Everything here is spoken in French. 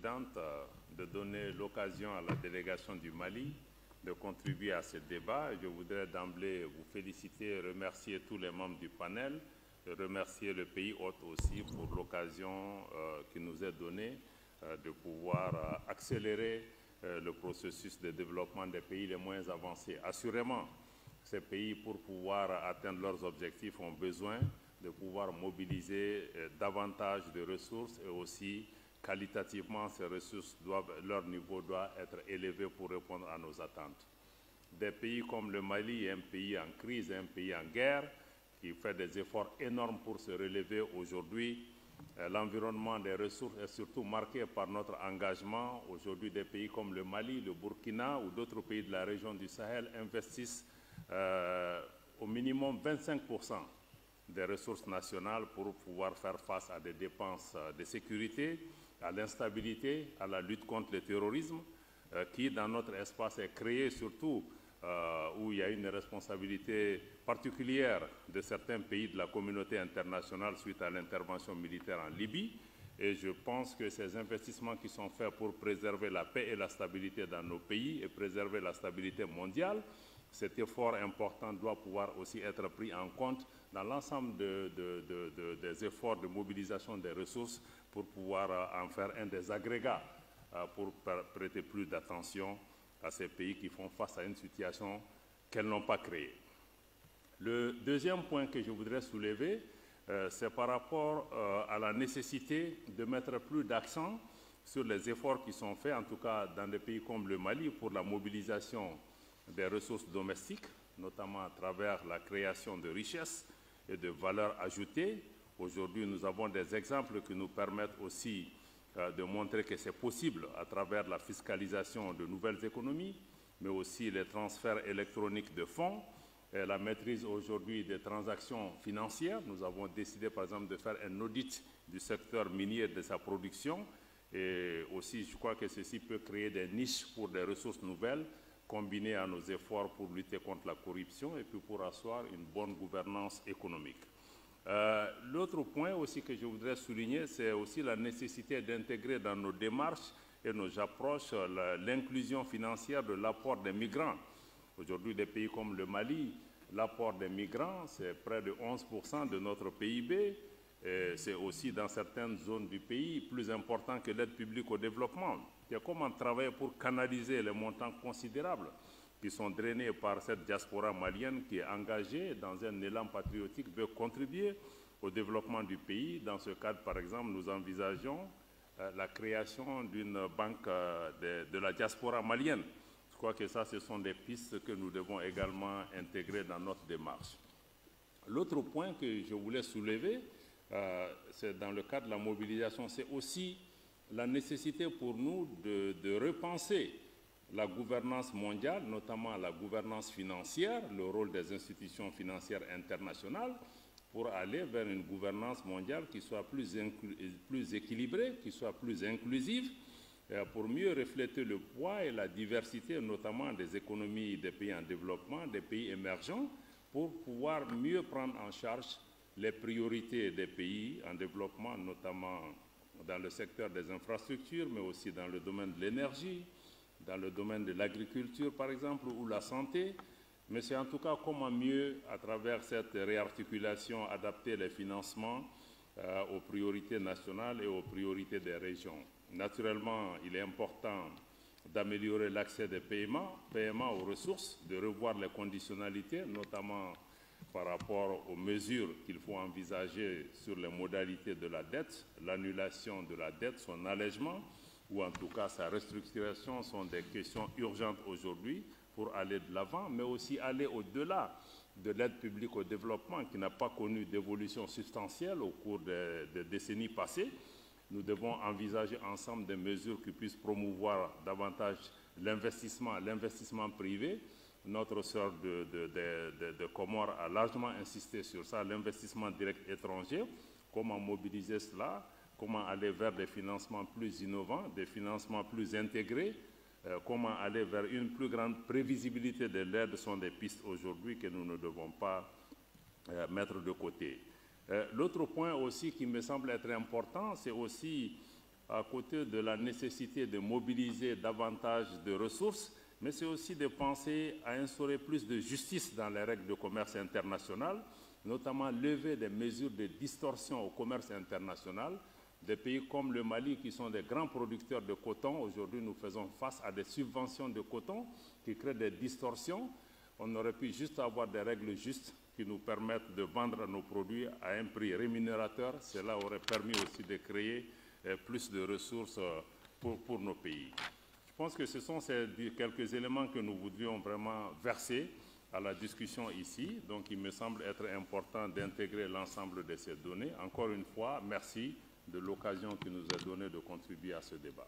Présidente, de donner l'occasion à la délégation du Mali de contribuer à ce débat. Je voudrais d'emblée vous féliciter et remercier tous les membres du panel, et remercier le pays hôte aussi pour l'occasion qui nous est donnée de pouvoir accélérer le processus de développement des pays les moins avancés. Assurément, ces pays, pour pouvoir atteindre leurs objectifs, ont besoin de pouvoir mobiliser davantage de ressources et aussi qualitativement, ces ressources leur niveau doit être élevé pour répondre à nos attentes. Des pays comme le Mali, un pays en crise, un pays en guerre, qui fait des efforts énormes pour se relever aujourd'hui. L'environnement des ressources est surtout marqué par notre engagement. Aujourd'hui, des pays comme le Mali, le Burkina ou d'autres pays de la région du Sahel investissent au minimum 25% des ressources nationales pour pouvoir faire face à des dépenses de sécurité, à l'instabilité, à la lutte contre le terrorisme, qui dans notre espace est créé surtout où il y a une responsabilité particulière de certains pays de la communauté internationale suite à l'intervention militaire en Libye. Et je pense que ces investissements qui sont faits pour préserver la paix et la stabilité dans nos pays et préserver la stabilité mondiale, cet effort important doit pouvoir aussi être pris en compte dans l'ensemble des efforts de mobilisation des ressources pour pouvoir en faire un des agrégats pour prêter plus d'attention à ces pays qui font face à une situation qu'elles n'ont pas créée. Le deuxième point que je voudrais soulever, c'est par rapport à la nécessité de mettre plus d'accent sur les efforts qui sont faits, en tout cas dans des pays comme le Mali, pour la mobilisation des ressources domestiques, notamment à travers la création de richesses et de valeurs ajoutées. Aujourd'hui, nous avons des exemples qui nous permettent aussi de montrer que c'est possible à travers la fiscalisation de nouvelles économies, mais aussi les transferts électroniques de fonds, et la maîtrise aujourd'hui des transactions financières. Nous avons décidé, par exemple, de faire un audit du secteur minier et de sa production. Et aussi, je crois que ceci peut créer des niches pour des ressources nouvelles, combinées à nos efforts pour lutter contre la corruption et puis pour asseoir une bonne gouvernance économique. L'autre point aussi que je voudrais souligner, c'est aussi la nécessité d'intégrer dans nos démarches et nos approches l'inclusion financière de l'apport des migrants. Aujourd'hui, des pays comme le Mali, l'apport des migrants, c'est près de 11% de notre PIB. C'est aussi dans certaines zones du pays plus important que l'aide publique au développement. Il y a comment travailler pour canaliser les montants considérables qui sont drainés par cette diaspora malienne qui est engagée dans un élan patriotique, veut contribuer au développement du pays. Dans ce cadre, par exemple, nous envisageons la création d'une banque de la diaspora malienne. Je crois que ça, ce sont des pistes que nous devons également intégrer dans notre démarche. L'autre point que je voulais soulever, c'est dans le cadre de la mobilisation, c'est aussi la nécessité pour nous de repenser la gouvernance mondiale, notamment la gouvernance financière, le rôle des institutions financières internationales, pour aller vers une gouvernance mondiale qui soit plus équilibrée, qui soit plus inclusive, pour mieux refléter le poids et la diversité, notamment des économies des pays en développement, des pays émergents, pour pouvoir mieux prendre en charge les priorités des pays en développement, notamment dans le secteur des infrastructures, mais aussi dans le domaine de l'énergie, dans le domaine de l'agriculture, par exemple, ou la santé. Mais c'est en tout cas comment mieux, à travers cette réarticulation, adapter les financements aux priorités nationales et aux priorités des régions. Naturellement, il est important d'améliorer l'accès des paiements aux ressources, de revoir les conditionnalités, notamment par rapport aux mesures qu'il faut envisager sur les modalités de la dette, l'annulation de la dette, son allègement, ou en tout cas sa restructuration, sont des questions urgentes aujourd'hui pour aller de l'avant, mais aussi aller au-delà de l'aide publique au développement qui n'a pas connu d'évolution substantielle au cours des décennies passées. Nous devons envisager ensemble des mesures qui puissent promouvoir davantage l'investissement privé. Notre sœur de Comores a largement insisté sur ça, l'investissement direct étranger, comment mobiliser cela, comment aller vers des financements plus innovants, des financements plus intégrés, comment aller vers une plus grande prévisibilité de l'aide sont des pistes aujourd'hui que nous ne devons pas mettre de côté. L'autre point aussi qui me semble être important, c'est aussi à côté de la nécessité de mobiliser davantage de ressources, mais c'est aussi de penser à instaurer plus de justice dans les règles de commerce international, notamment lever des mesures de distorsion au commerce international. Des pays comme le Mali, qui sont des grands producteurs de coton, aujourd'hui nous faisons face à des subventions de coton qui créent des distorsions. On aurait pu juste avoir des règles justes qui nous permettent de vendre nos produits à un prix rémunérateur. Cela aurait permis aussi de créer plus de ressources pour nos pays. Je pense que ce sont ces quelques éléments que nous voudrions vraiment verser à la discussion ici. Donc il me semble être important d'intégrer l'ensemble de ces données. Encore une fois, merci de l'occasion qui nous est donnée de contribuer à ce débat.